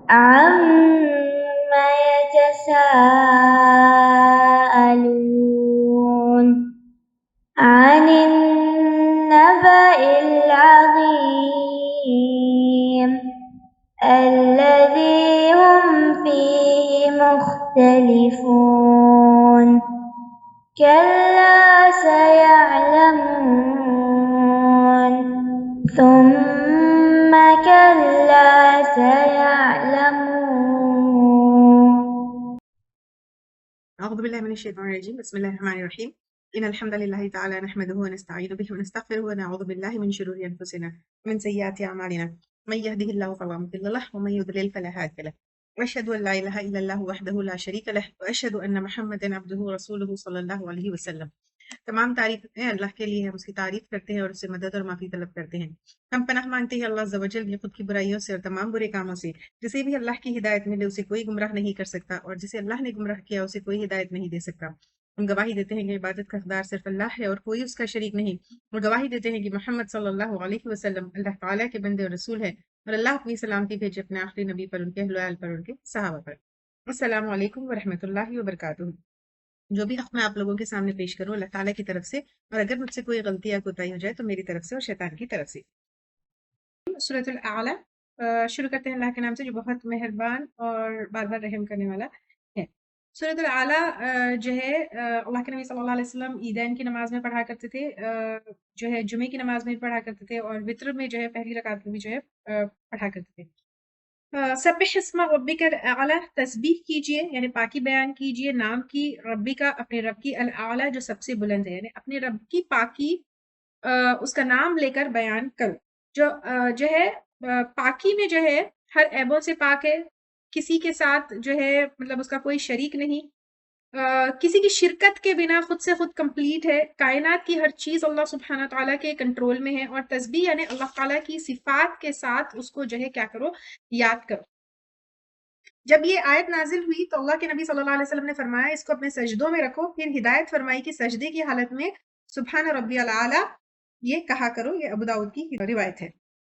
عما يتساءلون عن النبأ العظيم الذي هم فيه مختلفون كلا سيعلمون ثم كلا سيعلمون. أعوذ بالله من الشيطان الرجيم. بسم الله الرحمن الرحيم. إن الحمد لله تعالى نحمده ونستعين به ونستغفره ونعوذ بالله من شرور أنفسنا ومن سيئات أعمالنا من يهده الله فلا مضل له ومن يضلل فلا هادي له وأشهد أن لا إله إلا الله وحده لا شريك له وأشهد أن محمدا عبده ورسوله صلى الله عليه وسلم. تمام تعریفیں اللہ کے لیے، ہم اس کی تعریف کرتے ہیں اور اس سے مدد اور معافی طلب کرتے ہیں. ہم پناہ مانگتے ہیں اللہ عز و جل کی خود کی برائیوں سے اور تمام برے کاموں سے. جسے بھی اللہ کی ہدایت ملے اسے کوئی گمراہ نہیں کر سکتا، اور جسے اللہ نے گمراہ کیا اسے کوئی ہدایت نہیں دے سکتا. ہم گواہی دیتے ہیں کہ عبادت کا حقدار صرف اللہ ہے اور کوئی اس کا شریک نہیں، اور گواہی دیتے ہیں کہ محمد صلی اللہ علیہ وسلم اللہ تعالیٰ کے بندے اور رسول ہے، اور اللہ اپنی سلامتی بھیجے اپنے آخری نبی پر، ان کے اہل و عیال پر، ان کے صحابہ پر. السلام علیکم ورحمۃ اللہ وبرکاتہ. جو بھی حق میں آپ لوگوں کے سامنے پیش کروں اللہ تعالیٰ کی طرف سے، اور اگر مجھ سے کوئی غلطی یا کوتاہی ہو جائے تو میری طرف سے اور شیطان کی طرف سے. سورۃ الاعلیٰ شروع کرتے ہیں اللہ کے نام سے جو بہت مہربان اور بار بار رحم کرنے والا ہے. سورۃ الاعلیٰ جو ہے اللہ کے نبی صلی اللہ علیہ وسلم عیدین کی نماز میں پڑھا کرتے تھے، جو ہے جمعے کی نماز میں پڑھا کرتے تھے، اور وطر میں جو ہے پہلی رکعت میں بھی جو ہے پڑھا کرتے تھے. سبح اسم ربک الاعلیٰ، تسبیح کیجئے یعنی پاکی بیان کیجئے نام کی، ربی کا اپنے رب کی، الاعلیٰ جو سب سے بلند ہے، یعنی اپنے رب کی پاکی اس کا نام لے کر بیان کرو. جو ہے پاکی میں جو ہے ہر عیبوں سے پاک ہے، کسی کے ساتھ جو ہے مطلب اس کا کوئی شریک نہیں، کسی کی شرکت کے بنا خود سے خود کمپلیٹ ہے، کائنات کی ہر چیز اللہ سبحانہ تعالیٰ کے کنٹرول میں ہے. اور تسبیح یعنی اللہ تعالیٰ کی صفات کے ساتھ اس کو جو ہے کیا کرو، یاد کرو. جب یہ آیت نازل ہوئی تو اللہ کے نبی صلی اللہ علیہ وسلم نے فرمایا اس کو اپنے سجدوں میں رکھو، پھر ہدایت فرمائی کہ سجدے کی حالت میں سبحان ربی الاعلیٰ یہ کہا کرو. یہ ابو داؤد کی روایت ہے.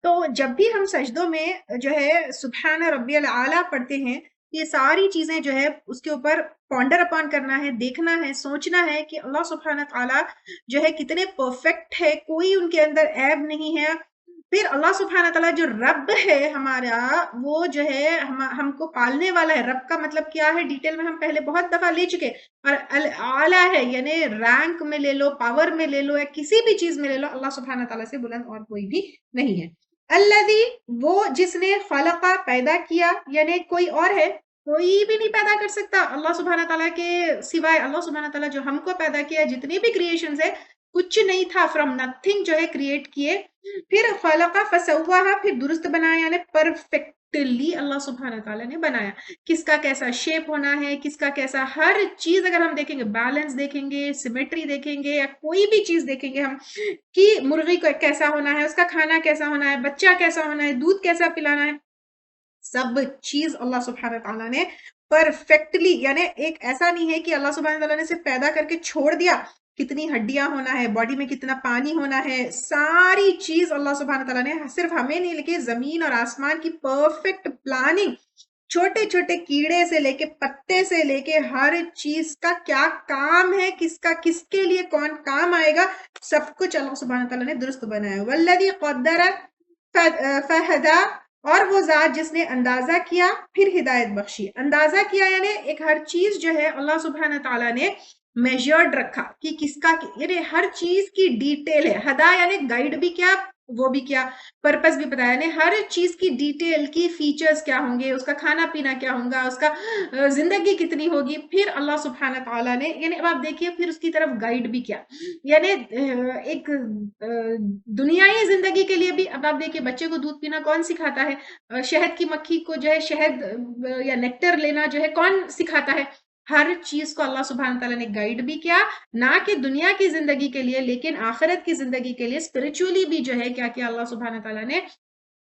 تو جب بھی ہم سجدوں میں جو ہے سبحان ربی الاعلیٰ پڑھتے ہیں، یہ ساری چیزیں جو ہے اس کے اوپر پونڈر اپان کرنا ہے، دیکھنا ہے، سوچنا ہے کہ اللہ سبحانہ تعالیٰ جو ہے کتنے پرفیکٹ ہے، کوئی ان کے اندر عیب نہیں ہے. پھر اللہ سبحانہ تعالیٰ جو رب ہے ہمارا، وہ جو ہے ہم کو پالنے والا ہے. رب کا مطلب کیا ہے ڈیٹیل میں ہم پہلے بہت دفعہ لے چکے. اور الاعلیٰ ہے یعنی رینک میں لے لو، پاور میں لے لو، یا کسی بھی چیز میں لے لو، اللہ سبحانہ تعالیٰ سے بلند اور کوئی بھی نہیں ہے. الذی، وہ جس نے، خلقہ پیدا کیا، یعنی کوئی اور ہے، کوئی بھی نہیں پیدا کر سکتا اللہ سبحانہ تعالیٰ کے سوائے. اللہ سبحانہ تعالیٰ جو ہم کو پیدا کیا، جتنی بھی کریشنز ہے کچھ نہیں تھا، فرام نتھنگ جو ہے کریٹ کیے. پھر خلقہ فسواہا، پھر درست بنایا یعنی پرفیکٹلی اللہ سبحانہ تعالیٰ نے بنایا. کس کا کیسا شیپ ہونا ہے، کس کا کیسا، ہر چیز اگر ہم دیکھیں گے، بیلنس دیکھیں گے، سیمیٹری دیکھیں گے، یا کوئی بھی چیز دیکھیں گے ہم کہ مرغی کو کیسا ہونا ہے، اس کا کھانا کیسا ہونا ہے، بچہ کیسا ہونا ہے، دودھ کیسا پلانا ہے، سب چیز اللہ سبحانہ تعالیٰ نے پرفیکٹلی، یعنی ایک ایسا نہیں ہے کہ اللہ سبحانہ تعالیٰ نے صرف پیدا کر کے چھوڑ دیا. کتنی ہڈیاں ہونا ہے، باڈی میں کتنا پانی ہونا ہے، ساری چیز اللہ سبحانہ تعالیٰ نے صرف ہمیں نہیں لیکن زمین اور آسمان کی پرفیکٹ پلاننگ، چھوٹے چھوٹے کیڑے سے لے کے پتے سے لے کے ہر چیز کا کیا کام ہے، کس کا کس کے لیے کون کام آئے گا، سب کچھ اللہ سبحانہ تعالیٰ نے درست بنایا. والذی قدر فہدی، اور وہ ذات جس نے اندازہ کیا پھر ہدایت بخشی. اندازہ کیا یعنی ایک ہر چیز جو ہے اللہ سبحانہ تعالیٰ نے میجرڈ رکھا کہ کس کا، یعنی ہر چیز کی ڈیٹیل ہے. ہدا یعنی گائیڈ بھی کیا، وہ بھی کیا، پرپس بھی بتایا، یعنی ہر چیز کی ڈیٹیل کی فیچرز کیا ہوں گے، اس کا کھانا پینا کیا ہوگا، اس کا زندگی کتنی ہوگی. پھر اللہ سبحانہ تعالیٰ نے، یعنی اب آپ دیکھیے پھر اس کی طرف گائیڈ بھی کیا، یعنی ایک دنیائی زندگی کے لیے بھی. اب آپ دیکھیے بچے کو دودھ پینا کون سکھاتا ہے، شہد کی مکھی کو جو ہے شہد یا نیکٹر لینا جو ہے کون سکھاتا ہے. ہر چیز کو اللہ سبحانہ تعالیٰ نے گائیڈ بھی کیا، نہ کہ دنیا کی زندگی کے لیے لیکن آخرت کی زندگی کے لیے اسپرچولی بھی جو ہے کیا کیا اللہ سبحانہ تعالیٰ نے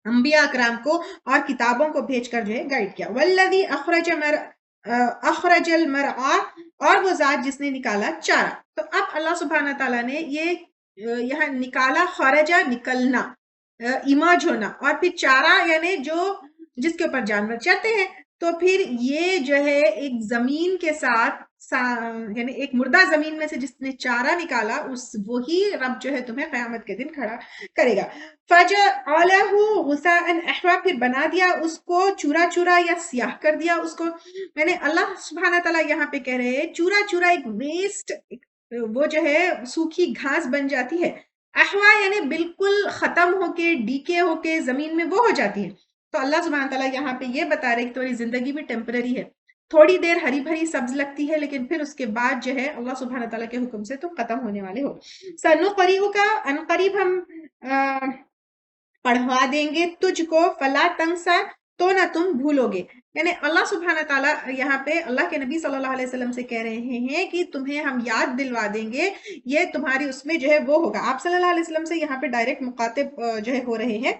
انبیاء اکرام کو اور کتابوں کو بھیج کر جو ہے گائیڈ کیا. والذی اخرج المرعى، اور وہ ذات جس نے نکالا چارہ. تو اب اللہ سبحانہ تعالیٰ نے یہ یہاں نکالا، خرجہ نکلنا، ایمرج ہونا، اور پھر چارہ یعنی جو جس کے اوپر جانور چرتے ہیں. تو پھر یہ جو ہے ایک زمین کے ساتھ یعنی ایک مردہ زمین میں سے جس نے چارہ نکالا وہی رب جو ہے تمہیں قیامت کے دن کھڑا کرے گا. فَجَعَلَهُ غُثَاءً أَحْوَىٰ پھر بنا دیا اس کو چورا چورا یا سیاہ کر دیا اس کو. یعنی اللہ سبحانہ تعالیٰ یہاں پہ کہہ رہے ہیں چورا چورا ایک ویسٹ وہ جو ہے سوکھی گھاس بن جاتی ہے. احوا یعنی بالکل ختم ہو کے ڈیکے ہو کے زمین میں وہ ہو جاتی ہے. تو اللہ سبحانہ تعالیٰ یہاں پہ یہ بتا رہے کہ تمہاری زندگی بھی ٹیمپرری ہے, تھوڑی دیر ہری بھری سبز لگتی ہے لیکن پھر اس کے بعد جو ہے اللہ سبحانہ تعالیٰ کے حکم سے تو ختم ہونے والے ہو. سَنُقْرِئُكَ ان قریب ہم پڑھوا دیں گے تجھ کو فلا تنسا تو نہ تم بھولو گے. یعنی اللہ سبحانہ تعالیٰ یہاں پہ اللہ کے نبی صلی اللہ علیہ وسلم سے کہہ رہے ہیں کہ تمہیں ہم یاد دلوا دیں گے, یہ تمہاری اس میں جو ہے وہ ہوگا. آپ صلی اللہ علیہ وسلم سے یہاں پہ ڈائریکٹ مخاطب جو ہے ہو رہے ہیں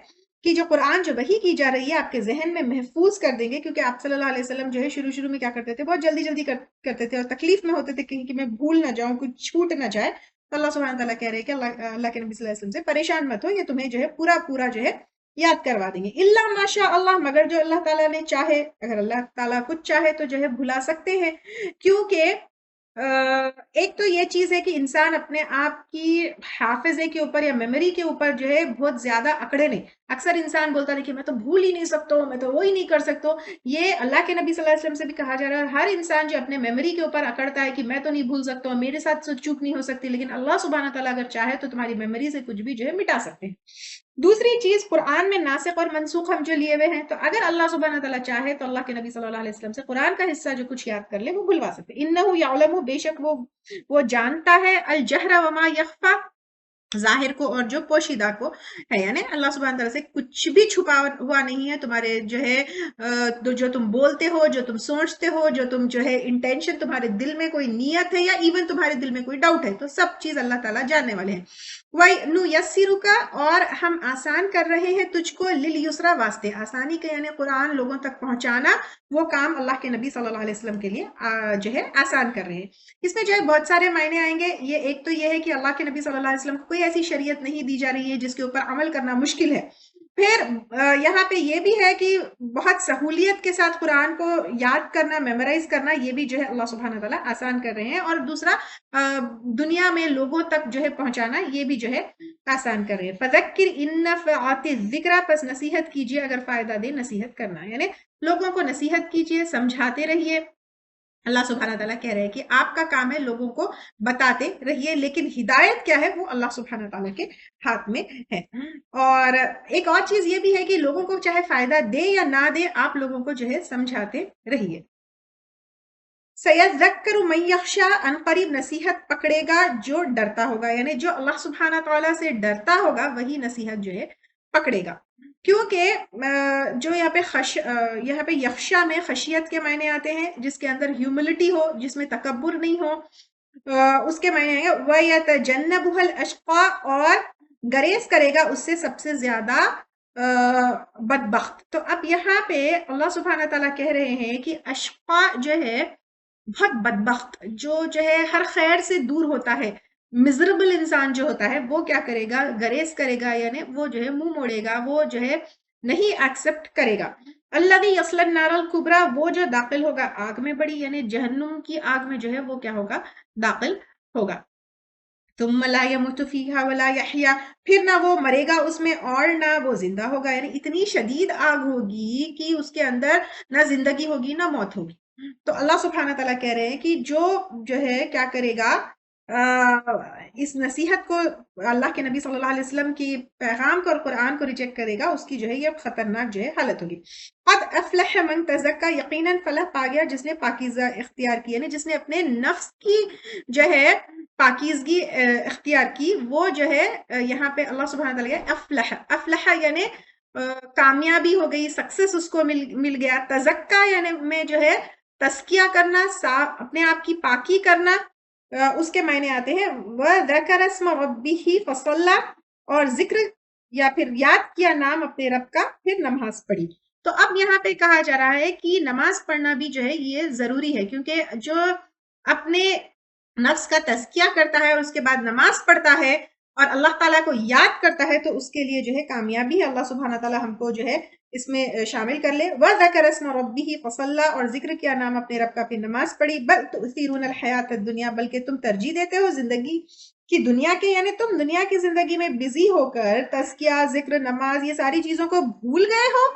کہ جو قرآن جو وحی کی جا رہی ہے آپ کے ذہن میں محفوظ کر دیں گے, کیونکہ آپ صلی اللہ علیہ وسلم جو ہے شروع میں کیا کرتے تھے, بہت جلدی جلدی کرتے تھے اور تکلیف میں ہوتے تھے کہ میں بھول نہ جاؤں, کچھ چھوٹ نہ جائے. تو اللہ سبحانہ تعالیٰ کہہ رہے ہیں کہ اللہ کے نبی صلی اللہ علیہ وسلم سے پریشان مت ہو, یہ تمہیں جو ہے پورا جو ہے یاد کروا دیں گے. الا ماشاء اللہ مگر جو اللہ تعالیٰ نے چاہے, اگر اللہ تعالیٰ کچھ چاہے تو جو ہے بھلا سکتے ہیں. کیونکہ ایک تو یہ چیز ہے کہ انسان اپنے آپ کی حافظے کے اوپر یا میموری کے اوپر جو ہے بہت زیادہ اکڑے نہیں. اکثر انسان بولتا ہے کہ میں تو بھول ہی نہیں سکتا ہوں, میں تو وہی نہیں کر سکتا ہوں. یہ اللہ کے نبی صلی اللہ علیہ وسلم سے بھی کہا جا رہا ہے ہر انسان جو اپنے میموری کے اوپر اکڑتا ہے کہ میں تو نہیں بھول سکتا ہوں, میرے ساتھ چوک نہیں ہو سکتی, لیکن اللہ سبحانہ تعالیٰ اگر چاہے تو تمہاری میموری سے کچھ بھی جو ہے مٹا سکتے ہیں. دوسری چیز قرآن میں ناسخ اور منسوخ ہم جو لیے ہوئے ہیں, تو اگر اللہ سبحانہ تعالیٰ چاہے تو اللہ کے نبی صلی اللہ علیہ وسلم سے قرآن کا حصہ جو کچھ یاد کر لے وہ بھلوا سکتے. انہو یعلم بے شک وہ جانتا ہے الجہر وما یخفا ظاہر کو اور جو پوشیدہ کو ہے. یعنی اللہ سبحانہ تعالیٰ سے کچھ بھی چھپا ہوا نہیں ہے. تمہارے جو ہے جو تم بولتے ہو, جو تم سوچتے ہو, جو تم جو ہے انٹینشن تمہارے دل میں کوئی نیت ہے یا ایون تمہارے دل میں کوئی ڈاؤٹ ہے, تو سب چیز اللہ تعالیٰ جاننے والے ہیں. وَنُيَسِّرُكَ اور ہم آسان کر رہے ہیں تجھ کو لِلْيُسْرَ واسطے آسانی کے, یعنی قرآن لوگوں تک پہنچانا وہ کام اللہ کے نبی صلی اللہ علیہ وسلم کے لیے جو ہے آسان کر رہے ہیں. اس میں جو ہے بہت سارے معنی آئیں گے. ایک تو یہ ہے کہ اللہ کے نبی صلی اللہ علیہ وسلم کو کوئی ایسی شریعت نہیں دی جا رہی ہے جس کے اوپر عمل کرنا مشکل ہے. پھر یہاں پہ یہ بھی ہے کہ بہت سہولیت کے ساتھ قرآن کو یاد کرنا, میمورائز کرنا, یہ بھی جو ہے اللہ سبحانہ تعالیٰ آسان کر رہے ہیں. اور دوسرا دنیا میں لوگوں تک جو ہے پہنچانا, یہ بھی جو ہے آسان کر رہے ہیں. فَذَكِّرْ إِن نَفَعَتِ الذِّكْرَىٰ پس نصیحت کیجئے اگر فائدہ دے نصیحت کرنا, یعنی لوگوں کو نصیحت کیجئے, سمجھاتے رہیے. اللہ سبحانہ تعالیٰ کہہ رہے ہیں کہ آپ کا کام ہے لوگوں کو بتاتے رہیے, لیکن ہدایت کیا ہے وہ اللہ سبحانہ تعالیٰ کے ہاتھ میں ہے. اور ایک اور چیز یہ بھی ہے کہ لوگوں کو چاہے فائدہ دے یا نہ دے, آپ لوگوں کو جو ہے سمجھاتے رہیے. سَيَذَّكَّرُ مَن يَخْشَىٰ ان قریب نصیحت پکڑے گا جو ڈرتا ہوگا, یعنی جو اللہ سبحانہ تعالیٰ سے ڈرتا ہوگا وہی نصیحت جو ہے پکڑے گا. کیونکہ جو یہاں پہ یخشا میں خشیت کے معنی آتے ہیں, جس کے اندر ہیوملٹی ہو, جس میں تکبر نہیں ہو, اس کے معنی آئیں گے وَيَتَجَنَّبُهَا الْأَشْقَىٰ اور گریز کرے گا اس سے سب سے زیادہ بدبخت. تو اب یہاں پہ اللہ سبحانہ تعالیٰ کہہ رہے ہیں کہ اشقا جو ہے بہت بدبخت, جو ہے ہر خیر سے دور ہوتا ہے, مزربل انسان جو ہوتا ہے وہ کیا کرے گا, گریز کرے گا, یعنی وہ جو ہے منہ موڑے گا, وہ جو ہے نہیں ایکسپٹ کرے گا. الذی یصلی النار الکبریٰ وہ جو داخل ہوگا آگ میں بڑی, یعنی جہنم کی آگ میں جو ہے وہ کیا ہوگا, داخل ہوگا. ثم لا يموت فیہا ولا یحییٰ پھر نہ وہ مرے گا اس میں اور نہ وہ زندہ ہوگا. یعنی اتنی شدید آگ ہوگی کہ اس کے اندر نہ زندگی ہوگی نہ موت ہوگی. تو اللہ سبحانہ تعالیٰ کہہ رہے ہیں کہ جو ہے کیا کرے گا, اس نصیحت کو, اللہ کے نبی صلی اللہ علیہ وسلم کی پیغام کو اور قرآن کو ریجیکٹ کرے گا, اس کی جو ہے یہ خطرناک جو ہے حالت ہوگی. قد افلح من تزکا یقیناً فلاح پا گیا جس نے پاکیزہ اختیار کی, یعنی جس نے اپنے نفس کی جو ہے پاکیزگی اختیار کی, وہ جو ہے یہاں پہ اللہ سبحانہ تعالیٰ افلح یعنی کامیابی ہو گئی, سکسس اس کو مل گیا. تزکا یعنی میں جو ہے تزکیہ کرنا, اپنے آپ کی پاکی کرنا, اس کے معنی آتے ہیں وَذَكَرَ اسْمَ رَبِّهِ فَصَلَّى اور ذکر یا پھر یاد کیا نام اپنے رب کا پھر نماز پڑھی. تو اب یہاں پہ کہا جا رہا ہے کہ نماز پڑھنا بھی جو ہے یہ ضروری ہے, کیونکہ جو اپنے نفس کا تزکیہ کرتا ہے اور اس کے بعد نماز پڑھتا ہے اور اللہ تعالیٰ کو یاد کرتا ہے تو اس کے لیے جو ہے کامیابی ہے. اللہ سبحانہ تعالیٰ ہم کو جو ہے اس میں شامل کر لے. وَذَكَرَ اسْمَ رَبِّهِ فَصَلَّى، اور ذکر کیا نام اپنے رب کا، پھر نماز پڑھی. بل تؤثرون الحیات الدنیا، بلکہ تم ترجیح دیتے ہو زندگی کی دنیا کے، یعنی تم دنیا کی زندگی میں بزی ہو کر تزکیہ، ذکر، نماز، یہ ساری چیزوں کو بھول گئے ہو.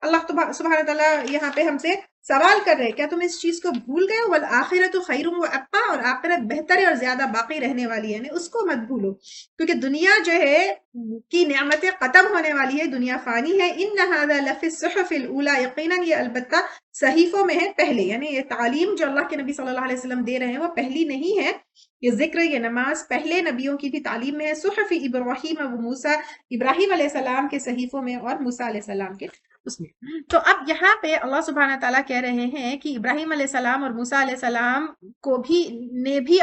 اللہ سبحانہ تعالیٰ یہاں پہ ہم سے سوال کر رہے، کیا تم اس چیز کو بھول گئے ہو؟ والآخرۃ خیر وابقیٰ، اور آخرت بہتر ہے اور زیادہ باقی رہنے والی ہے، یعنی اس کو مت بھولو، کیونکہ دنیا جو ہے کی نعمتیں ختم ہونے والی ہے، دنیا فانی ہے. ان ھذا لفی الصحف الاولی، یقیناً یہ البتہ صحیفوں میں ہے پہلے، یعنی یہ تعلیم جو اللہ کے نبی صلی اللہ علیہ وسلم دے رہے ہیں وہ پہلی نہیں ہے. یہ ذکر، یہ نماز پہلے نبیوں کی بھی تعلیم میں ہے. صحف ابراہیم و موسیٰ، ابراہیم علیہ السلام کے صحیفوں میں اور موسیٰ علیہ السلام کے اس میں. تو اب یہاں پہ اللہ سبحانہ تعالیٰ کہہ رہے ہیں کہ ابراہیم علیہ السلام اور موسیٰ علیہ السلام کو بھی نے بھی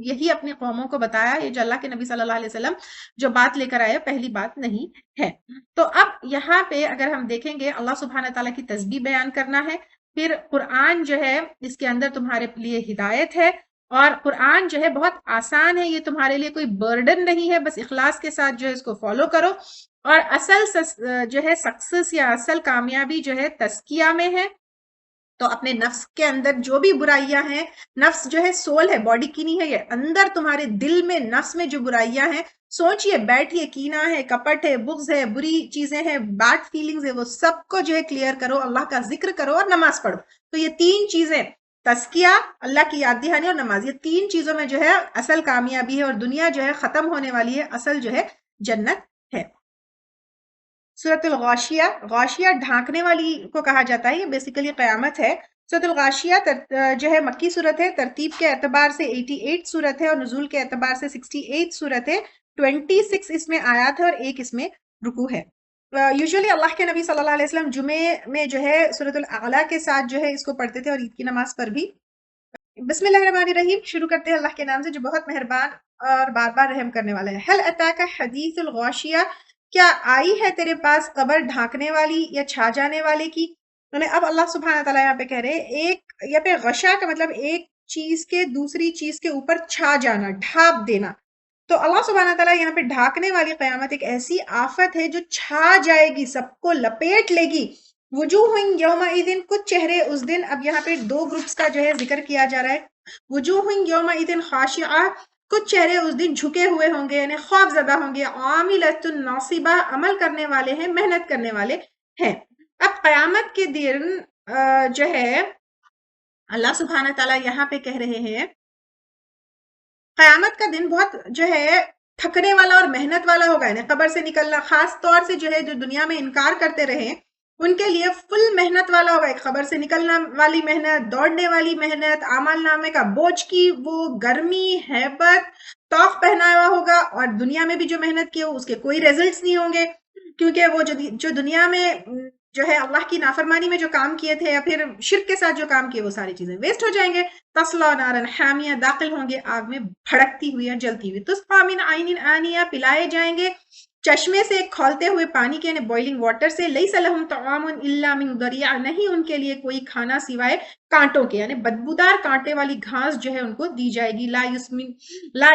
یہی اپنی قوموں کو بتایا، یہ جو اللہ کے نبی صلی اللہ علیہ وسلم جو بات لے کر آئے پہلی بات نہیں ہے. تو اب یہاں پہ اگر ہم دیکھیں گے اللہ سبحانہ تعالیٰ کی تسبیح بیان کرنا ہے، پھر قرآن جو ہے اس کے اندر تمہارے لیے ہدایت ہے، اور قرآن جو ہے بہت آسان ہے، یہ تمہارے لیے کوئی برڈن نہیں ہے، بس اخلاص کے ساتھ جو ہے اس کو فالو کرو. اور اصل جو ہے سکسس یا اصل کامیابی جو ہے تزکیہ میں ہے. تو اپنے نفس کے اندر جو بھی برائیاں ہیں، نفس جو ہے سول ہے، باڈی کی نہیں ہے، یہ اندر تمہارے دل میں نفس میں جو برائیاں ہیں، سوچئے بیٹھئے، کینہ ہے، کپٹ ہے، بغض ہے، بری چیزیں ہیں، بیڈ فیلنگز ہے، وہ سب کو جو ہے کلیئر کرو، اللہ کا ذکر کرو اور نماز پڑھو. تو یہ تین چیزیں، تزکیہ، اللہ کی یاد دہانی اور نماز، یہ تین چیزوں میں جو ہے اصل کامیابی ہے، اور دنیا جو ہے ختم ہونے والی ہے، اصل جو ہے جنت ہے. سورۃ الغاشیہ، غاشیہ ڈھانکنے والی کو کہا جاتا ہے، یہ بیسیکلی قیامت ہے. سورۃ الغاشیہ جو ہے مکی صورت ہے، ترتیب کے اعتبار سے 88 صورت ہے، اور نزول کے اعتبار سے 68 صورت ہے. 26 اس میں آیات ہے اور ایک اس میں رکوع ہے. یوزولی اللہ کے نبی صلی اللہ علیہ وسلم جمعے میں جو ہے سورۃ الاعلیٰ کے ساتھ جو ہے اس کو پڑھتے تھے، اور عید کی نماز پر بھی. بسم اللہ الرحمن الرحیم، شروع کرتے ہیں اللہ کے نام سے جو بہت مہربان اور بار بار رحم کرنے والا ہے. هل اتاک حدیث الغاشیہ، کیا آئی ہے تیرے پاس خبر ڈھانکنے والی یا چھا جانے والے کی؟ اب اللہ سبحانہ تعالیٰ یہاں پہ کہہ رہے ایک، یہاں پہ غشا کا مطلب ایک چیز کے دوسری چیز کے اوپر چھا جانا، ڈھانپ دینا. تو اللہ سبحانہ تعالیٰ یہاں پہ ڈھانکنے والی قیامت ایک ایسی آفت ہے جو چھا جائے گی، سب کو لپیٹ لے گی. وجوہ یومئذ، کچھ چہرے اس دن، اب یہاں پہ دو گروپس کا جو ہے ذکر کیا جا رہا ہے. وجوہ یومئذ خاشعہ، کچھ چہرے اس دن جھکے ہوئے ہوں گے، یعنی خوف زدہ ہوں گے. عاملۃ ناصبہ، عمل کرنے والے ہیں، محنت کرنے والے ہیں. اب قیامت کے دن جو ہے اللہ سبحانہ تعالیٰ یہاں پہ کہہ رہے ہیں قیامت کا دن بہت جو ہے تھکنے والا اور محنت والا ہوگا، یعنی قبر سے نکلنا، خاص طور سے جو ہے جو دنیا میں انکار کرتے رہے ان کے لیے فل محنت والا ہوگا. ایک خبر سے نکلنا والی محنت، دوڑنے والی محنت، اعمال نامے کا بوجھ کی وہ گرمی، ہیبت، توق پہنایا ہوگا. اور دنیا میں بھی جو محنت کی ہو اس کے کوئی ریزلٹس نہیں ہوں گے، کیونکہ وہ جو دنیا میں جو ہے اللہ کی نافرمانی میں جو کام کیے تھے یا پھر شرک کے ساتھ جو کام کیے وہ ساری چیزیں ویسٹ ہو جائیں گے. تصلیٰ نارا حامیہ، داخل ہوں گے آگ میں بھڑکتی ہوئی یا جلتی ہوئی. تسقیٰ من عین آنیہ، پلائے جائیں گے چشمے سے کھولتے ہوئے پانی کے، یعنی بوائلنگ واٹر سے. لیس لہم طعام الا من ضریع، نہیں ان کے لیے کوئی کھانا سوائے کانٹوں کے، یعنی بدبودار کانٹے والی گھاس جو ہے ان کو دی جائے گی. لا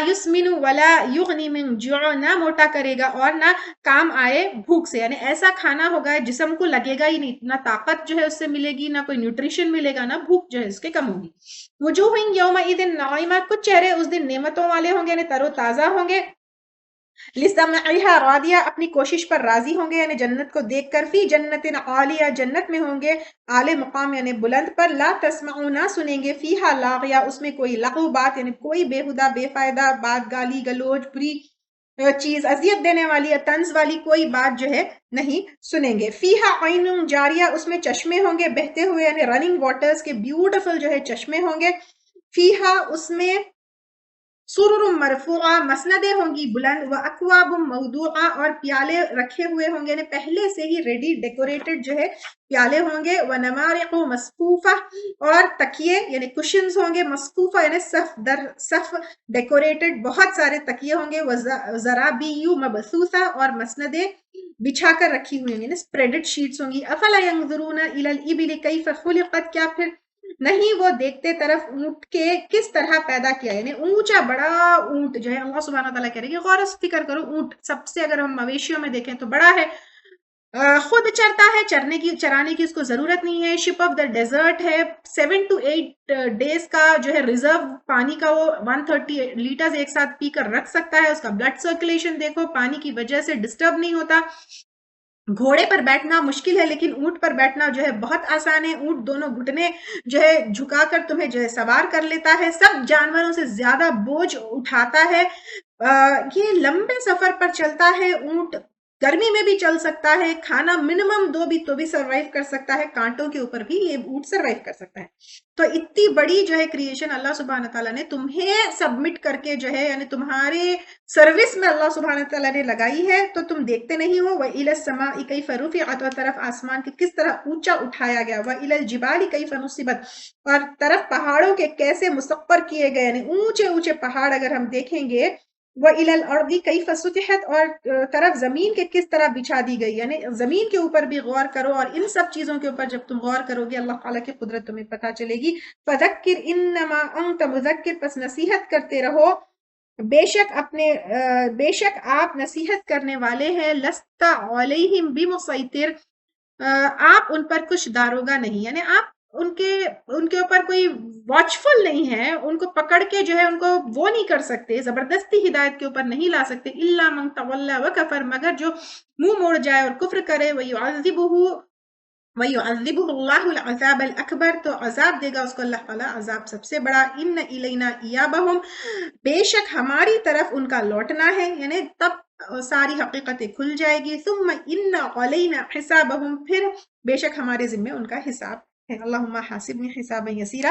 یسمن ولا یغنی من جوع، نہ موٹا کرے گا اور نہ کام آئے بھوک سے، یعنی ایسا کھانا ہوگا جسم کو لگے گا ہی نہیں، نہ طاقت جو ہے اس سے ملے گی، نہ کوئی نیوٹریشن ملے گا، نہ بھوک جو ہے اس کے کم ہوگی. وجوہ یومئذ ناعمہ، کچھ چہرے اس دن نعمتوں والے ہوں گے، یعنی تر و تازہ ہوں گے. لسمعها راضیہ، اپنی کوشش پر راضی ہوں گے، یعنی جنت کو دیکھ کر. فی جنت عالیہ، جنت میں ہوں گے اعلی مقام یعنی بلند پر. لا تسمعوا، نہ سنیں گے. فیہا لاغیہ، اس میں کوئی لغو بات یعنی کوئی بےہودہ بے فائدہ بات، گالی گلوچ، بری چیز، اذیت دینے والی، طنز والی کوئی بات جو ہے نہیں سنیں گے. فیہا عین جاریہ، اس میں چشمے ہوں گے بہتے ہوئے، یعنی رننگ واٹرز کے بیوٹیفل جو ہے چشمے ہوں گے. فیہا، اس میں سرر مرفوعہ، مسندیں ہوں گی بلند. و اکواب موضوعہ، اور پیالے رکھے ہوئے ہوں گے، یعنی پہلے سے ہی ریڈی ڈیکوریٹڈ جو ہے پیالے ہوں گے. و نمارق مصفوفہ، اور تکیے یعنی کشنز ہوں گے. مصفوفہ یعنی صف در صف ڈیکوریٹڈ، بہت سارے تکیے ہوں گے. و زرابی مبثوثہ، اور مسندیں بچھا کر رکھی ہوئی ہیں، یعنی اسپریڈڈ شیٹس ہوں گی. افلا ینظرون الی الابل کیف خلقت، کیا پھر نہیں وہ دیکھتے طرف اونٹ کے کس طرح پیدا کیا، یعنی اونچا بڑا اونٹ جو ہے اللہ سبحانہ تعالیٰ کہہ رہے ہیں کہ غور و فکر کرو، اونٹ سب سے اگر ہم مویشیوں میں دیکھیں تو بڑا ہے، خود چرتا ہے، چرانے کی اس کو ضرورت نہیں ہے، شپ آف دا ڈیزرٹ ہے، 7 to 8 ڈیز کا جو ہے ریزرو پانی کا وہ 130 لیٹرز ایک ساتھ پی کر رکھ سکتا ہے، اس کا بلڈ سرکولیشن دیکھو پانی کی وجہ سے ڈسٹرب نہیں ہوتا، گھوڑے پر بیٹھنا مشکل ہے لیکن اونٹ پر بیٹھنا جو ہے بہت آسان ہے، اونٹ دونوں گھٹنے جو ہے جھکا کر تمہیں جو ہے سوار کر لیتا ہے، سب جانوروں سے زیادہ بوجھ اٹھاتا ہے، یہ لمبے سفر پر چلتا ہے، اونٹ گرمی میں بھی چل سکتا ہے، کھانا منیمم دو بھی تو بھی سروائیو کر سکتا ہے، کانٹوں کے اوپر بھی یہ اونٹ سروائیو کر سکتا ہے۔ تو اتنی بڑی جو ہے کریشن اللہ سبحانہ تعالیٰ نے تمہیں سبمٹ کر کے جو ہے یعنی تمہارے سروس میں اللہ سبحانہ تعالیٰ نے لگائی ہے، تو تم دیکھتے نہیں ہو۔ وَإِلَى السَّمَاءِ كَيْفَ رُفِعَتْ، اور طرف آسمان کے کس طرح اونچا اٹھایا گیا، وَإِلَى الْجِبَالِ كَيْفَ نُصِبَتْ، اور طرف پہاڑوں کے کیسے مسخر کیے گئے، یعنی اونچے اونچے پہاڑ اگر ہم دیکھیں گے، وَإِلَى الْأَرْضِ كَيْفَ سُطِحَتْ، اور طرف زمین کے کس طرح بچھا دی گئی، یعنی زمین کے اوپر بھی غور کرو، اور ان سب چیزوں کے اوپر جب تم غور کرو گے اللہ تعالیٰ کی قدرت تمہیں پتہ چلے گی۔ فَذَكِّرْ إِنَّمَا أَنْتَ مُذَكِّرْ، پس نصیحت کرتے رہو، بے شک آپ نصیحت کرنے والے ہیں، لست علیہم بمسیطر، آپ ان پر کچھ داروگا نہیں، یعنی آپ ان کے اوپر کوئی واچفل نہیں ہے، ان کو پکڑ کے جو ہے ان کو وہ نہیں کر سکتے، زبردستی ہدایت کے اوپر نہیں لا سکتے، الا من تولی وکفر، مگر جو منہ موڑ جائے اور کفر کرے، وَيُعَذِّبُهُ اللَّهُ الْعَذَابَ الْأَكْبَرَ، تو عذاب دے گا اس کو اللہ تعالیٰ عذاب سب سے بڑا، إِنَّ إِلَيْنَا إِيَابَهُمْ، بے شک ہماری طرف ان کا لوٹنا ہے، یعنی تب ساری حقیقتیں کھل جائے گی، ثُمَّ إِنَّ عَلَيْنَا حِسَابَهُمْ، پھر بے شک ہمارے ذمے ان کا حساب ہے۔ اللہم حاسبنی حسابا یسیرا،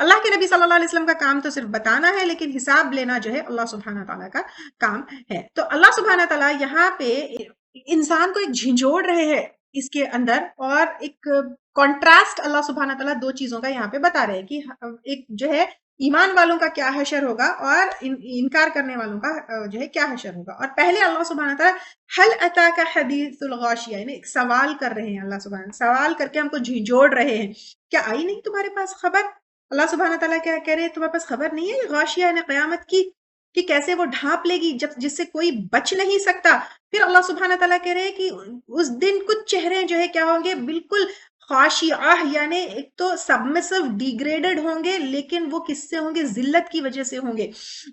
اللہ کے نبی صلی اللہ علیہ وسلم کا کام تو صرف بتانا ہے، لیکن حساب لینا جو ہے اللہ سبحانہ تعالیٰ کا کام ہے۔ تو اللہ سبحانہ تعالیٰ یہاں پہ انسان کو ایک جھنجھوڑ رہے ہیں اس کے اندر، اور ایک کانٹراسٹ اللہ سبحانہ تعالیٰ دو چیزوں کا یہاں پہ بتا رہے ہیں کہ ایک جو ہے ایمان والوں کا کیا حشر ہوگا اور انکار کرنے والوں کا جو ہے کیا حشر ہوگا۔ اور پہلے اللہ سبحانہ تعالیٰ حل اتاک حدیث الغاشیہ، یعنی ایک سوال کر رہے ہیں، اللہ سبحانہ سوال کر کے ہم کو جھنجھوڑ رہے ہیں، کیا آئی نہیں تمہارے پاس خبر؟ اللہ سبحانہ تعالیٰ کیا کہہ رہے ہیں، تمہارے پاس خبر نہیں ہے غاشیہ یعنی قیامت کی، کہ کیسے وہ ڈھانپ لے گی جس سے کوئی بچ نہیں سکتا۔ پھر اللہ سبحانہ تعالیٰ کہہ رہے ہیں کہ اس دن کچھ چہرے جو ہے کیا ہوں گے، بالکل خاشعہ، یعنی ایک تو سبمسو ڈیگریڈڈ ہوں گے، لیکن وہ کس سے ہوں گے، ذلت کی وجہ سے ہوں گے،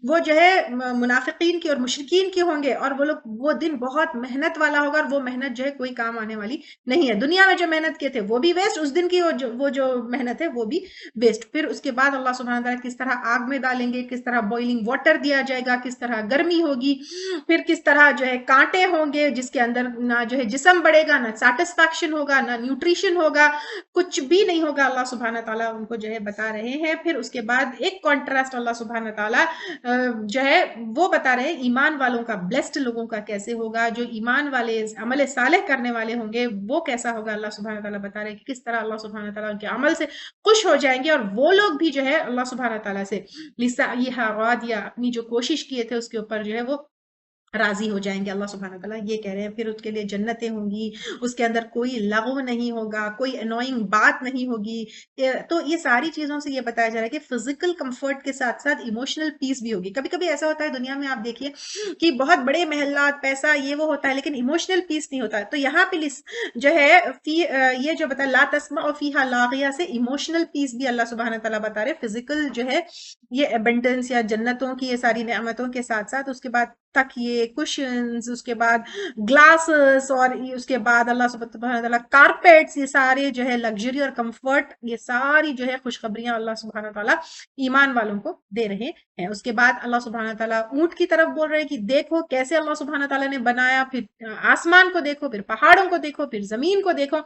وہ جو ہے منافقین کی اور مشرکین کی ہوں گے، اور وہ لوگ وہ دن بہت محنت والا ہوگا، اور وہ محنت جو ہے کوئی کام آنے والی نہیں ہے، دنیا میں جو محنت کیے تھے وہ بھی ویسٹ، اس دن کی وہ جو محنت ہے وہ بھی ویسٹ۔ پھر اس کے بعد اللہ سبحانہ تعالیٰ کس طرح آگ میں ڈالیں گے، کس طرح بوائلنگ واٹر دیا جائے گا، کس طرح گرمی ہوگی، پھر کس طرح جو ہے کانٹے ہوں گے جس کے اندر نہ جو ہے جسم بڑھے گا، نہ سیٹسفیکشن ہوگا، نہ نیوٹریشن ہوگا، کچھ بھی نہیں ہوگا، اللہ سبحانہ تعالیٰ ان کو جو ہے بتا رہے ہیں۔ پھر اس کے بعد ایک کانٹراسٹ اللہ سبحانہ تعالیٰ جو ہے وہ بتا رہے ہیں ایمان والوں کا، بلیسڈ لوگوں کا کیسے ہوگا، جو ایمان والے عمل صالح کرنے والے ہوں گے وہ کیسا ہوگا، اللہ سبحانہ تعالیٰ بتا رہے ہیں کہ کس طرح اللہ سبحانہ تعالیٰ ان کے عمل سے خوش ہو جائیں گے، اور وہ لوگ بھی جو ہے اللہ سبحانہ تعالیٰ سے لسعیھا راضیہ، اپنی جو کوشش کیے تھے اس کے اوپر جو ہے وہ راضی ہو جائیں گے۔ اللہ سبحانہ تعالیٰ یہ کہہ رہے ہیں پھر اس کے لیے جنتیں ہوں گی، اس کے اندر کوئی لغو نہیں ہوگا، کوئی انوائنگ بات نہیں ہوگی۔ تو یہ ساری چیزوں سے یہ بتایا جا رہا ہے کہ فزیکل کمفرٹ کے ساتھ ساتھ ایموشنل پیس بھی ہوگی۔ کبھی کبھی ایسا ہوتا ہے دنیا میں، آپ دیکھیے کہ بہت بڑے محلات، پیسہ، یہ وہ ہوتا ہے، لیکن ایموشنل پیس نہیں ہوتا ہے۔ تو یہاں پہ جو ہے یہ جو بتا لا تسمع فیہا لاغیہ سے ایموشنل پیس بھی اللہ سبحانہ تعالیٰ بتا رہے، فزیکل جو ہے یہ ابنڈنس یا جنتوں کی یہ ساری نعمتوں کے ساتھ ساتھ اس کے بعد تکیے، کشنز، اس کے بعد گلاسز، اور اس کے بعد اللہ سبحانہ تعالیٰ کارپیٹس، یہ سارے جو ہے لگژری اور کمفرٹ، یہ ساری جو ہے خوشخبریاں اللہ سبحانہ تعالیٰ ایمان والوں کو دے رہے ہیں۔ اس کے بعد اللہ سبحانہ تعالیٰ اونٹ کی طرف بول رہے ہیں کہ دیکھو کیسے اللہ سبحانہ تعالیٰ نے بنایا، پھر آسمان کو دیکھو، پھر پہاڑوں کو دیکھو، پھر زمین کو دیکھو،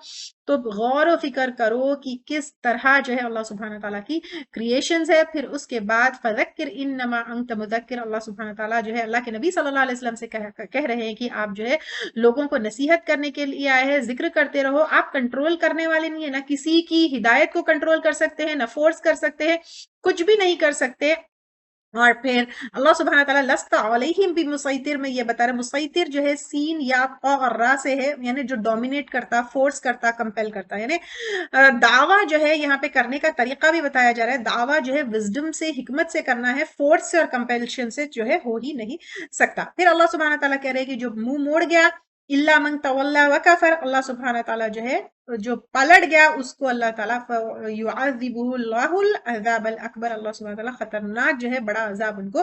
تو غور و فکر کرو کہ کس طرح جو ہے اللہ سبحانہ تعالیٰ کی کریشنز ہے۔ پھر اس کے بعد فذکر انما انت مذکر، اللہ سبحانہ تعالیٰ جو ہے اللہ کے نبی صلی اللہ علیہ وسلم سے کہہ رہے ہیں کہ آپ جو ہے لوگوں کو نصیحت کرنے کے لیے آئے ہیں، ذکر کرتے رہو، آپ کنٹرول کرنے والے نہیں ہیں، نہ کسی کی ہدایت کو کنٹرول کر سکتے ہیں، نہ فورس کر سکتے ہیں، کچھ بھی نہیں کر سکتے۔ اور پھر اللہ سبحانہ تعالیٰ لست علیہم بمسیطر میں یہ بتا رہا ہے، مسیطر جو ہے سین یا قا اور را سے ہے، یعنی جو ڈومینیٹ کرتا، فورس کرتا، کمپیل کرتا، یعنی دعویٰ جو ہے یہاں پہ کرنے کا طریقہ بھی بتایا جا رہا ہے، دعویٰ جو ہے وزڈم سے، حکمت سے کرنا ہے، فورس سے اور کمپیلشن سے جو ہے ہو ہی نہیں سکتا۔ پھر اللہ سبحانہ تعالیٰ کہہ رہے ہیں کہ جو منہ موڑ گیا، اللہ من تولا وکفر، اللہ سبحانہ تعالیٰ جو ہے جو پلٹ گیا اس کو اللہ تعالیٰ یعذبہ اللہ العذاب الاکبر، اللہ سبحانہ تعالیٰ خطرناک جو ہے بڑا عذاب ان کو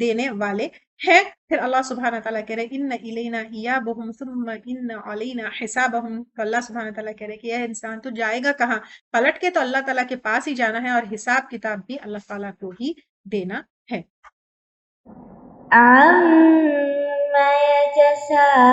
دینے والے ہیں۔ پھر اللہ سبحانہ تعالیٰ کہہ رہے ان الینا ایابہم ثم ان علینا حسابہم، تو اللہ سبحانہ تعالیٰ کہہ رہے کہ اے انسان تو جائے گا کہاں، پلٹ کے تو اللہ تعالیٰ کے پاس ہی جانا ہے، اور حساب کتاب بھی اللہ تعالیٰ کو ہی دینا ہے۔ عَمَّ يَتَسَاءَلُونَ